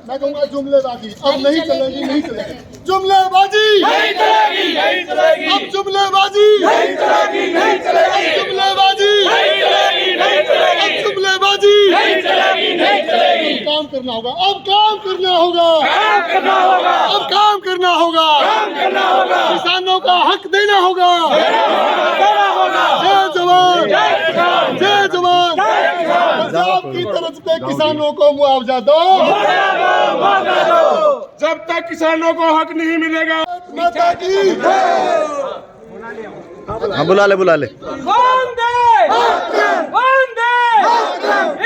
मैं कहूँगा जुमलेबाजी अब नहीं चलेगी, नहीं चलेगी जुमलेबाजी, नहीं चलेगी, नहीं चलेगी अब जुमलेबाजी, नहीं चलेगी, नहीं चलेगी जुमलेबाजी, नहीं चलेगी, नहीं चलेगी अब जुमलेबाजी, नहीं चलेगी, नहीं चलेगी। काम करना होगा, अब काम करना होगा, काम करना होगा, अब काम करना होगा, काम करना होगा, किसानों का हक देना होगा, देना होगा। जय जवान, जय जवान। पंजाब की तरफ से किसानों को मुआवजा दो, जब तक किसानों को हक नहीं मिलेगा। माता की हाँ बुला ले वंदे वंदे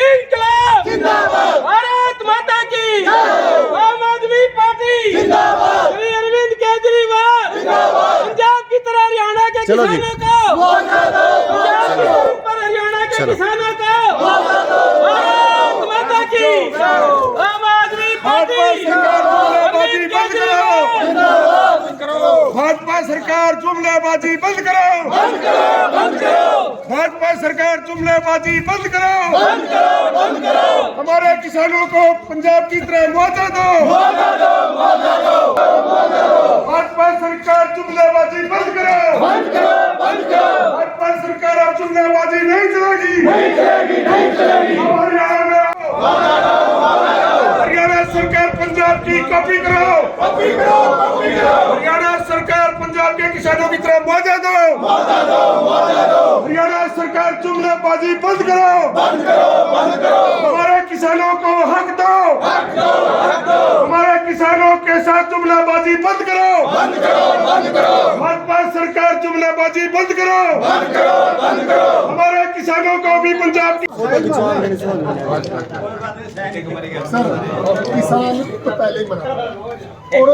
इंकलाब जिंदाबाद, भारत माता की आम आदमी पार्टी जिंदाबाद, श्री अरविंद केजरीवाल जिंदाबाद। पंजाब की तरह हरियाणा के किसानों को पर हरियाणा के किसानों को भारत माता की आम आदमी पार्टी भाजपा सरकार जुमलेबाजी बंद करो, बंद करो, बंद करो। भाजपा सरकार जुमलेबाजी बंद करो, बंद करो, बंद करो। हमारे किसानों को पंजाब की तरह मुआवजा दो, मुआवजा दो, मुआवजा दो, मुआवजा दो। भाजपा सरकार जुमलेबाजी बंद करो, बंद करो, बंद करो। भाजपा सरकार अब जुमलेबाजी नहीं चलेगी, नहीं चलेगी, नहीं चलेगी। हरियाणा सरकार पंजाब की कॉपी करो, कॉपी करो, कॉपी करो। हरियाणा सरकार पंजाब के किसानों की तरह मुआवजा दो, मुआवजा दो, मुआवजा दो। हरियाणा सरकार जुमलेबाजी बंद करो, बंद करो, बंद करो। हमारे किसानों को हक दो, हक दो, हक दो। हमारे किसानों के साथ जुमलेबाजी बंद करो, बंद करो, बंद करो। भाजपा सरकार जुमलेबाजी बंद करो, बंद करो, बंद करो। हमारे किसानों को भी पंजाब की सर किसान तो पहले ही मना और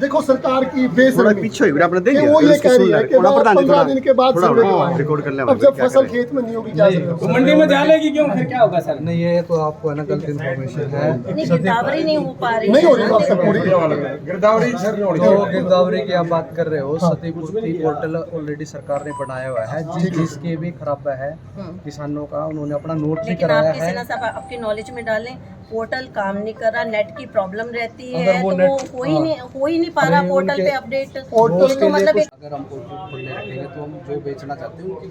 देखो सरकार की बेसब्री पीछे आपने देख वो ये कह रही है कि 15 दिन के बाद सर्वे रिकॉर्ड कर लिया। अब जब फसल खेत में नहीं होगी क्या तो मंडी में डालेगी क्यों, फिर क्या होगा सर? नहीं ये तो आपको है ना गलत इन्फॉर्मेशन है। गिरदावरी नहीं हो पा रही, नहीं हो रही आपसे पूरी गिरदावरी जो गिरदावरी की आप बात कर रहे हो, क्षतिपूर्ति पोर्टल ऑलरेडी सरकार ने बनाया हुआ है, जिसके भी खराबा है किसानों का, उन्होंने अपना नोट भी लेकिन कराया आप किसी है। ना सब आपकी नॉलेज में डालें, पोर्टल काम नहीं कर रहा, नेट की प्रॉब्लम रहती है, अगर वो तो नेट- वो हो ही नहीं पा रहा पोर्टल पे अपडेट। पोर्टल तो मतलब एक अगर हम पोर्टल खोलने रखेंगे तो हम जो बेचना चाहते हैं उनको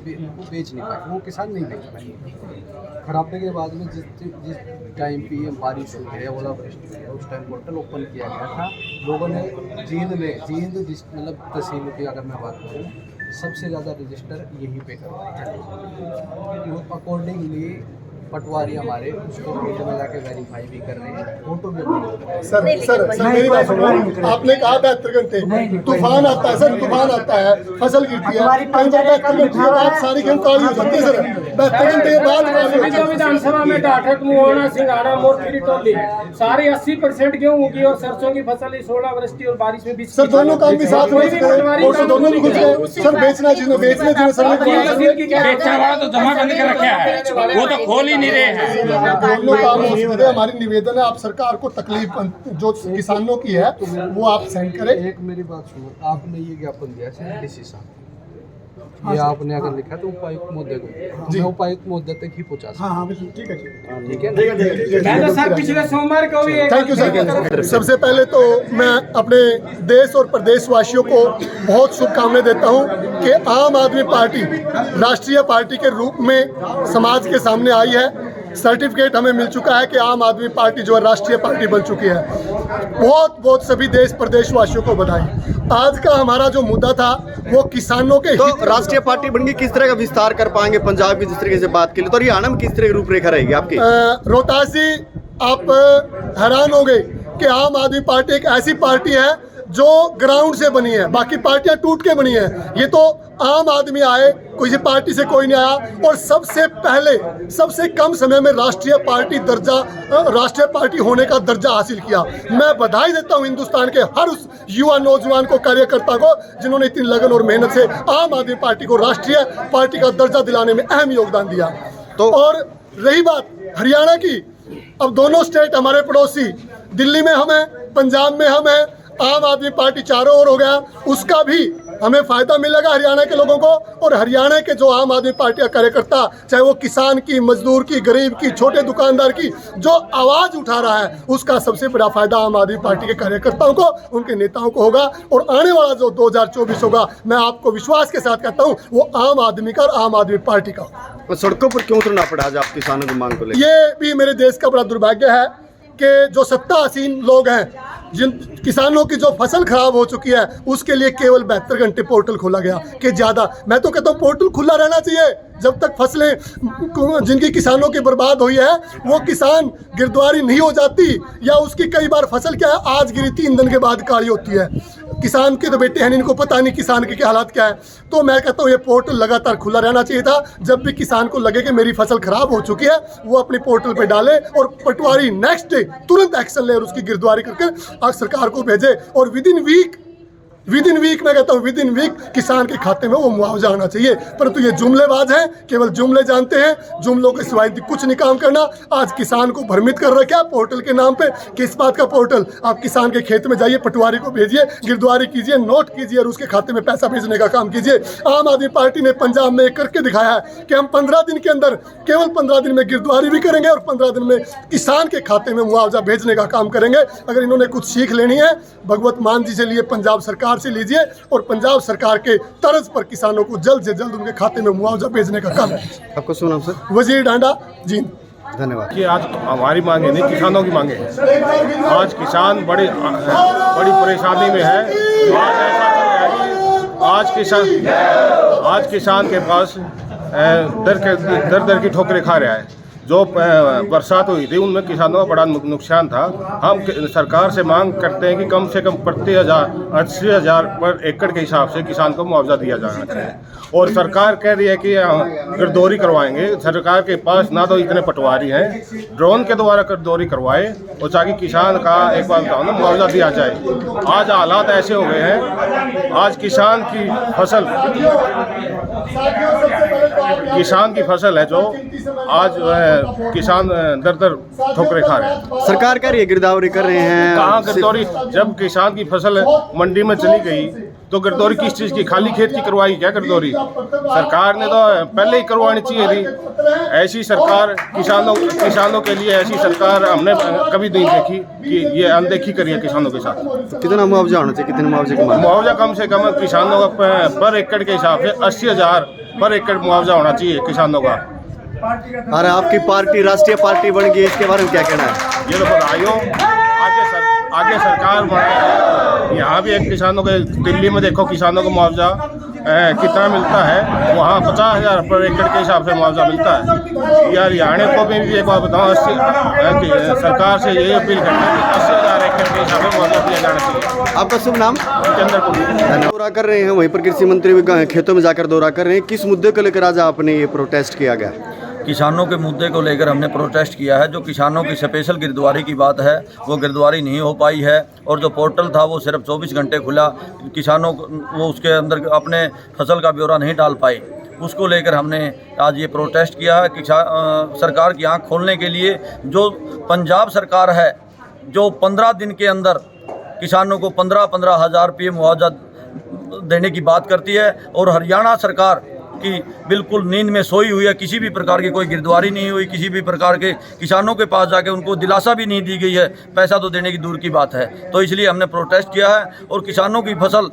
बेच नहीं पाएंगे, वो किसान नहीं बेच पाएंगे। खराबे के बाद में जिस टाइम पे बारिश हुई है, ओलावृष्टि हुई है, उस टाइम पोर्टल ओपन किया गया था। लोगों ने जींद मतलब तहसील की अगर मैं बात करूँ, सबसे ज़्यादा रजिस्टर यहीं पे करवाए हैं। अकॉर्डिंगली पटवारी हमारे उसको फील्ड में जाके वेरीफाई भी कर रहे हैं, फोटो भी अपलोड कर रहे हैं। सर मेरी बात सुनो, आपने कहा 72 घंटे तूफान आता है, सर तूफान आता है, फसल गिरती है, 72 घंटे के बाद सारी गेहूं काली हो जाती है सर, 72 घंटे के बाद विधानसभा में डाठक मुहाना सिंघाड़ा मोरखीरी टोली सारी 80% गेहूं उगी और सरसों की फसल इस ओलावृष्टि और बारिश में भी सर दोनों काम भी साथ में और दोनों भी घुस गए सर। बेचना जिन्हें बेचना जिन्हें सर बेचा वाला तो जमा करने का रखा है, वो तो खोल ही नहीं रहे हैं। दोनों काम हो सकते हैं। हमारी निवेदन है आप सरकार को तकलीफ जो किसानों की है वो आप सेंड करें। एक मेरी बात सुनो, आपने ये ज्ञापन दिया है डीसी साहब, ये आपने अगर लिखा तो उपायुक्त महोदय को, हमें उपायुक्त महोदय तक ही पहुंचा सकते। हाँ बिल्कुल ठीक है ठीक है। मैं तो सर पिछले सोमवार को भी थैंक यू सर। सबसे पहले तो मैं अपने देश और प्रदेशवासियों को बहुत शुभकामनाएं देता हूं कि आम आदमी पार्टी राष्ट्रीय पार्टी के रूप में समाज के सामने आई है। सर्टिफिकेट हमें मिल चुका है कि आम आदमी पार्टी जो है राष्ट्रीय पार्टी बन चुकी है। बहुत बहुत सभी देश प्रदेशवासियों को बधाई। आज का हमारा जो मुद्दा था वो किसानों के तो राष्ट्रीय पार्टी बन गई, किस तरह का विस्तार कर पाएंगे पंजाब की जिस तरीके से बात की, तो हरियाणा में किस तरह की रूपरेखा रहेगी आपकी? रोहतास जी आप हैरान हो गए कि आम आदमी पार्टी एक ऐसी पार्टी है जो ग्राउंड से बनी है, बाकी पार्टियां टूट के बनी है। ये तो आम आदमी आए, किसी पार्टी से कोई नहीं आया और सबसे पहले सबसे कम समय में राष्ट्रीय पार्टी होने का दर्जा हासिल किया। मैं बधाई देता हूं हिंदुस्तान के हर उस युवा नौजवान को, कार्यकर्ता को जिन्होंने इतनी लगन और मेहनत से आम आदमी पार्टी को राष्ट्रीय पार्टी का दर्जा दिलाने में अहम योगदान दिया। तो और रही बात हरियाणा की, अब दोनों स्टेट हमारे पड़ोसी, दिल्ली में हम हैं, पंजाब में हम हैं, आम आदमी पार्टी चारों ओर हो गया, उसका भी हमें फ़ायदा मिलेगा हरियाणा के लोगों को, और हरियाणा के जो आम आदमी पार्टी का कार्यकर्ता, चाहे वो किसान की, मजदूर की, गरीब की, छोटे दुकानदार की जो आवाज़ उठा रहा है, उसका सबसे बड़ा फ़ायदा आम आदमी पार्टी के कार्यकर्ताओं को, उनके नेताओं को होगा। और आने वाला जो 2024 होगा, मैं आपको विश्वास के साथ कहता हूँ, वो आम आदमी का और आम आदमी पार्टी का होगा। तो सड़कों पर क्यों उतरना पड़ा आज आप किसानों की मांग को लेकर? ये भी मेरे देश का बड़ा दुर्भाग्य है कि जो सत्तासीन लोग हैं, जिन किसानों की जो फसल खराब हो चुकी है, उसके लिए केवल 72 घंटे पोर्टल खोला गया कि ज़्यादा। मैं तो कहता हूँ पोर्टल खुला रहना चाहिए जब तक फसलें जिनकी किसानों की बर्बाद हुई है, वो किसान गिरदावरी नहीं हो जाती, या उसकी कई बार फसल क्या है, आज गिरी 3 दिन के बाद काली होती है। किसान के तो बेटे हैं, इनको पता नहीं किसान के क्या हालात क्या है। तो मैं कहता हूँ ये पोर्टल लगातार खुला रहना चाहिए था। जब भी किसान को लगे कि मेरी फसल खराब हो चुकी है, वो अपने पोर्टल पे डाले और पटवारी नेक्स्ट डे तुरंत एक्शन ले और उसकी गिरदावरी करके आज सरकार को भेजे, और विद इन वीक मैं कहता हूँ विद इन वीक किसान के खाते में वो मुआवजा आना चाहिए। परंतु ये जुमलेबाज हैं, केवल जुमले जानते हैं, जुमलों के सिवाय कुछ नहीं काम करना। आज किसान को भ्रमित कर रखा है पोर्टल के नाम पे। किस बात का पोर्टल? आप किसान के खेत में जाइए, पटवारी को भेजिए, गिरदावरी कीजिए, नोट कीजिए और उसके खाते में पैसा भेजने का काम कीजिए। आम आदमी पार्टी ने पंजाब में करके दिखाया है कि हम 15 दिन के अंदर, केवल 15 दिन में गिरदावरी भी करेंगे और 15 दिन में किसान के खाते में मुआवजा भेजने का काम करेंगे। अगर इन्होंने कुछ सीख लेनी है, भगवत मान जी से लिए, पंजाब सरकार से लीजिए, और पंजाब सरकार के तर्ज पर किसानों को जल्द से जल्द उनके खाते में मुआवजा भेजने का काम है। आपको सुना सर? वजीर डांडा जी, धन्यवाद। कि आज हमारी मांगे नहीं, किसानों की मांगे हैं। आज किसान बड़ी परेशानी में है। आज ऐसा चल रहा है कि आज किसान के पास दर की ठोकरें खा रहा है। जो बरसात हुई थी उनमें किसानों का बड़ा नुकसान था। हम सरकार से मांग करते हैं कि कम से कम प्रति 80,000 पर एकड़ के हिसाब से किसान को मुआवजा दिया जाना चाहिए। और सरकार कह रही है कि गिरदावरी करवाएंगे। सरकार के पास ना तो इतने पटवारी हैं, ड्रोन के द्वारा गिरदावरी करवाए और ताकि किसान का एक बार बताओ ना मुआवजा दिया जाए। आज हालात ऐसे हो गए हैं, आज किसान की फसल है जो आज किसान दर ठोकरे खा रहे हैं। सरकार कह रही है गिरदावरी कर रहे हैं। कहाँ गिरदावरी? जब किसान की फसल मंडी में चली गई तो गिरदावरी किस चीज़ की? खाली खेत की करवाई क्या गिरदावरी? सरकार ने तो पहले ही करवानी चाहिए थी। ऐसी सरकार किसानों के लिए ऐसी सरकार हमने कभी नहीं देखी कि ये अनदेखी करी है किसानों के साथ। कितना मुआवजा होना चाहिए? कितने मुआवजे की मांग? मुआवजा कम से कम किसानों का पर एकड़ के हिसाब से 80,000 पर एकड़ मुआवजा होना चाहिए किसानों का। अरे आपकी पार्टी राष्ट्रीय पार्टी बन गई, इसके बारे में क्या कहना है? ये तो बताइयो, आगे सरकार बनाए। यहाँ भी एक किसानों के, दिल्ली में देखो किसानों को मुआवजा कितना मिलता है, वहाँ 50,000 पर एकड़ के हिसाब से मुआवजा मिलता है। यार हरियाणा को भी एक बात बताऊँ, सरकार से यही अपील करते हैं कि 80,000 एकड़ के हिसाब से मुआवजा दिया जाना चाहिए। आपका शुभ नाम? जितेंद्र कुमार। दौरा कर रहे हैं, वहीं पर कृषि मंत्री भी खेतों में जाकर दौरा कर रहे हैं। किस मुद्दे को लेकर आज आपने ये प्रोटेस्ट किया गया? किसानों के मुद्दे को लेकर हमने प्रोटेस्ट किया है। जो किसानों की स्पेशल गिरदावरी की बात है, वो गिरदावरी नहीं हो पाई है, और जो पोर्टल था वो सिर्फ 24 घंटे खुला। किसानों को वो उसके अंदर अपने फसल का ब्यौरा नहीं डाल पाए। उसको लेकर हमने आज ये प्रोटेस्ट किया है। सरकार की आँख खोलने के लिए जो पंजाब सरकार है, जो 15 दिन के अंदर किसानों को 15-15 हज़ार रुपये मुआवजा देने की बात करती है, और हरियाणा सरकार की बिल्कुल नींद में सोई हुई है। किसी भी प्रकार की कोई गिरदावरी नहीं हुई, किसी भी प्रकार के किसानों के पास जाके उनको दिलासा भी नहीं दी गई है। पैसा तो देने की दूर की बात है। तो इसलिए हमने प्रोटेस्ट किया है, और किसानों की फसल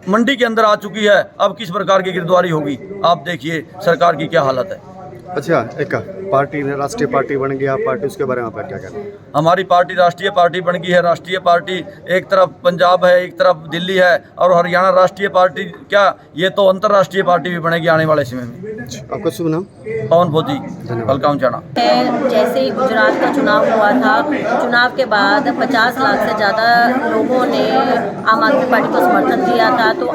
मंडी के अंदर आ चुकी है। अब किस प्रकार की गिरदावरी होगी, आप देखिए सरकार की क्या हालत है। अच्छा, एक पार्टी ने राष्ट्रीय पार्टी बन गई, आप पार्टी, उसके बारे में आप क्या कहते हैं? हमारी पार्टी राष्ट्रीय पार्टी बन गई है। राष्ट्रीय पार्टी एक तरफ पंजाब है, एक तरफ दिल्ली है, और हरियाणा राष्ट्रीय पार्टी क्या, ये तो अंतर्राष्ट्रीय पार्टी भी बनेगी आने वाले समय में। आपका शुभ नाम? पवन फौजी, बलकाम चाणा। जैसे ही गुजरात का चुनाव हुआ था, चुनाव के बाद 50 लाख से ज़्यादा लोगों ने आम आदमी पार्टी को समर्थन दिया था। तो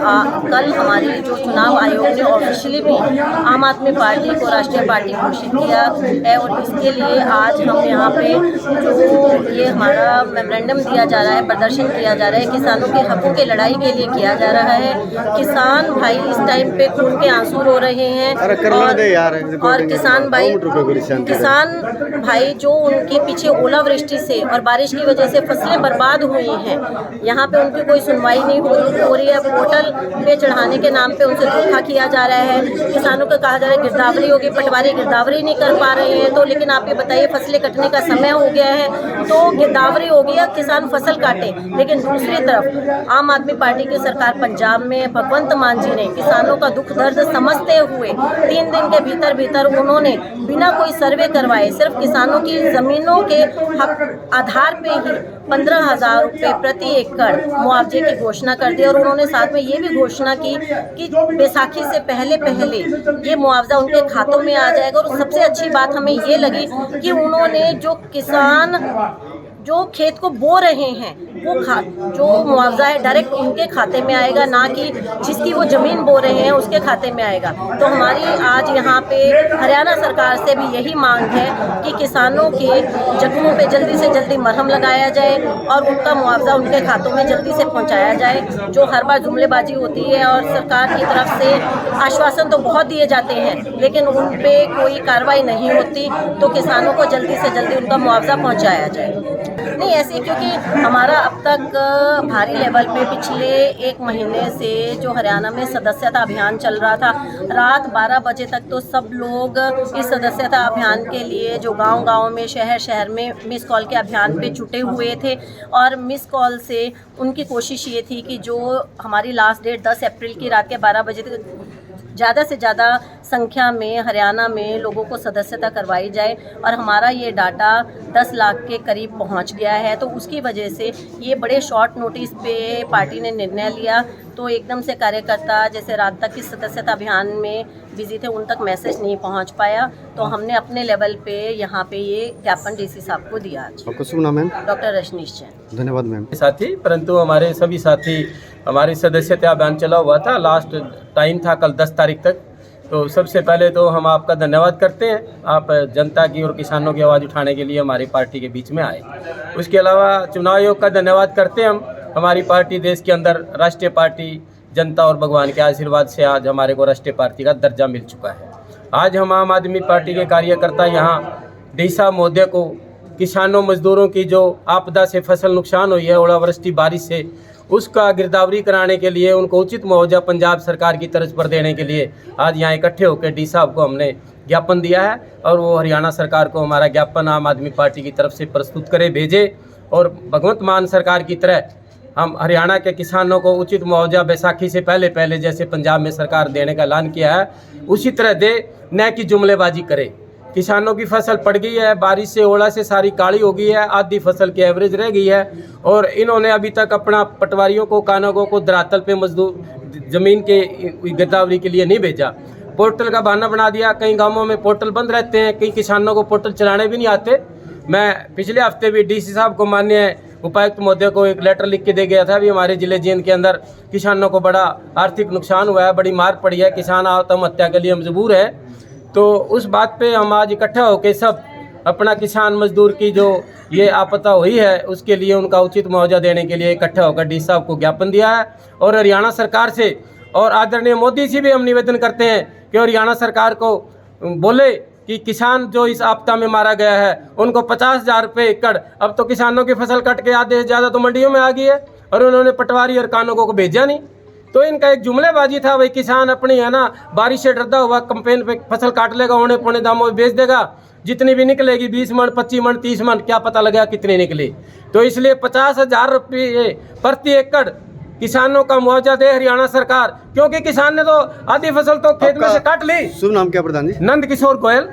कल हमारी जो चुनाव आयोग ने ऑफिशियली भी आम आदमी पार्टी को राष्ट्रीय पार्टी पार्टी घोषित किया है। और इसके लिए आज हम यहाँ पे जो ये हमारा मेमोरेंडम दिया जा रहा है, प्रदर्शन किया जा रहा है, किसानों के हकों की लड़ाई के लिए किया जा रहा है। किसान भाई इस टाइम पे खून के आंसू रो रहे हैं और किसान भाई जो उनके पीछे ओलावृष्टि से और बारिश की वजह से फसलें बर्बाद हुई हैं, यहाँ पे उनकी कोई सुनवाई नहीं हो रही है। पोर्टल पे चढ़ाने के नाम पे उनसे धोखा किया जा रहा है। किसानों को कहा जा रहा है गिरदावरी होगी, पटवारी गिरदावरी नहीं कर पा रहे हैं। तो लेकिन आप ये बताइए, फसलें कटने का समय हो गया है तो गिरदावरी होगी या किसान फसल काटे। लेकिन दूसरी तरफ आम आदमी पार्टी की सरकार पंजाब में भगवंत मान जी ने किसानों का दुख दर्द समझते हुए 3 दिन के भीतर भीतर उन्होंने बिना कोई सर्वे करवाए सिर्फ किसानों की जमीनों के हक आधार पे ही 15,000 रुपये प्रति एकड़ मुआवजे की घोषणा कर दी। और उन्होंने साथ में ये भी घोषणा की कि बैसाखी से पहले ये मुआवजा उनके खातों में आ जाएगा। और सबसे अच्छी बात हमें ये लगी कि उन्होंने जो किसान जो खेत को बो रहे हैं वो जो मुआवजा है डायरेक्ट उनके खाते में आएगा, ना कि जिसकी वो ज़मीन बो रहे हैं उसके खाते में आएगा। तो हमारी आज यहाँ पे हरियाणा सरकार से भी यही मांग है कि किसानों के जख्मों पे जल्दी से जल्दी मरहम लगाया जाए और उनका मुआवजा उनके खातों में जल्दी से पहुँचाया जाए। जो हर बार जुमलेबाजी होती है और सरकार की तरफ से आश्वासन तो बहुत दिए जाते हैं लेकिन उन पर कोई कार्रवाई नहीं होती, तो किसानों को जल्दी से जल्दी उनका मुआवजा पहुँचाया जाए। नहीं ऐसी, क्योंकि हमारा अब तक भारी लेवल पे पिछले 1 महीने से जो हरियाणा में सदस्यता अभियान चल रहा था, रात 12 बजे तक तो सब लोग इस सदस्यता अभियान के लिए जो गांव-गांव में शहर में मिस कॉल के अभियान पे जुटे हुए थे। और मिस कॉल से उनकी कोशिश ये थी कि जो हमारी लास्ट डेट 10 अप्रैल की रात के 12 बजे तक ज़्यादा से ज़्यादा संख्या में हरियाणा में लोगों को सदस्यता करवाई जाए। और हमारा ये डाटा 10 लाख के करीब पहुंच गया है। तो उसकी वजह से ये बड़े शॉर्ट नोटिस पे पार्टी ने निर्णय लिया। तो एकदम से कार्यकर्ता जैसे रात तक इस सदस्यता अभियान में बिजी थे, उन तक मैसेज नहीं पहुंच पाया। तो हमने अपने लेवल पे यहाँ पे ये ज्ञापन डीसी साहब को दिया। आपका शुभ नाम है? डॉक्टर रजनीश जैन। धन्यवाद मैम। साथी, परंतु हमारे सभी साथी हमारी सदस्यता अभियान चला हुआ था, लास्ट टाइम था कल 10 तारीख तक। तो सबसे पहले तो हम आपका धन्यवाद करते हैं, आप जनता की और किसानों की आवाज़ उठाने के लिए हमारी पार्टी के बीच में आए। उसके अलावा चुनाव आयोग का धन्यवाद करते हैं हम। हमारी पार्टी देश के अंदर राष्ट्रीय पार्टी, जनता और भगवान के आशीर्वाद से आज हमारे को राष्ट्रीय पार्टी का दर्जा मिल चुका है। आज हम आम आदमी पार्टी के कार्यकर्ता यहाँ डीसा महोदय को किसानों मजदूरों की जो आपदा से फसल नुकसान हुई है, ओलावृष्टि बारिश से, उसका गिरदावरी कराने के लिए उनको उचित मुआवजा पंजाब सरकार की तरफ पर देने के लिए आज यहाँ इकट्ठे होकर डी साहब को हमने ज्ञापन दिया है। और वो हरियाणा सरकार को हमारा ज्ञापन आम आदमी पार्टी की तरफ से प्रस्तुत करे, भेजे। और भगवंत मान सरकार की तरह हम हरियाणा के किसानों को उचित मुआवजा बैसाखी से पहले जैसे पंजाब में सरकार देने का ऐलान किया है उसी तरह दे, न कि जुमलेबाजी करे। किसानों की फसल पड़ गई है, बारिश से ओला से सारी काली हो गई है, आधी फसल की एवरेज रह गई है। और इन्होंने अभी तक अपना पटवारियों को, कानूनों को धरातल पे मजदूर ज़मीन के गिरदावरी के लिए नहीं भेजा। पोर्टल का बहाना बना दिया। कई गांवों में पोर्टल बंद रहते हैं, कई किसानों को पोर्टल चलाने भी नहीं आते। मैं पिछले हफ्ते भी डीसी साहब को, माननीय उपायुक्त महोदय को एक लेटर लिख के दे गया था। भी हमारे जिले जींद के अंदर किसानों को बड़ा आर्थिक नुकसान हुआ है, बड़ी मार पड़ी है, किसान आत्महत्या के लिए मजबूर है। तो उस बात पे हम आज इकट्ठा होकर सब अपना किसान मजदूर की जो ये आपदा हुई है उसके लिए उनका उचित मुआवजा देने के लिए इकट्ठा होकर डी साहब को ज्ञापन दिया है। और हरियाणा सरकार से और आदरणीय मोदी जी भी हम निवेदन करते हैं कि हरियाणा सरकार को बोले कि किसान जो इस आपदा में मारा गया है उनको 50,000 रुपये एकड़, अब तो किसानों की फसल कट के आधे से ज़्यादा तो मंडियों में आ गई है और उन्होंने पटवारी और कानूनों को भेजा नहीं। तो इनका एक जुमलेबाजी था, वही किसान अपनी है ना बारिश से डरता हुआ कंपेन पे फसल काट लेगा, औने पौने दामों में बेच देगा, जितनी भी निकलेगी 20 मन, 25 मन, 30 मन, क्या पता लगा कितनी निकली। तो इसलिए 50,000 रुपये प्रति एकड़ किसानों का मुआवजा दे हरियाणा सरकार, क्योंकि किसान ने तो आधी फसल तो खेत में से काट ली। शुभ नाम क्या प्रधान जी? नंद किशोर गोयल।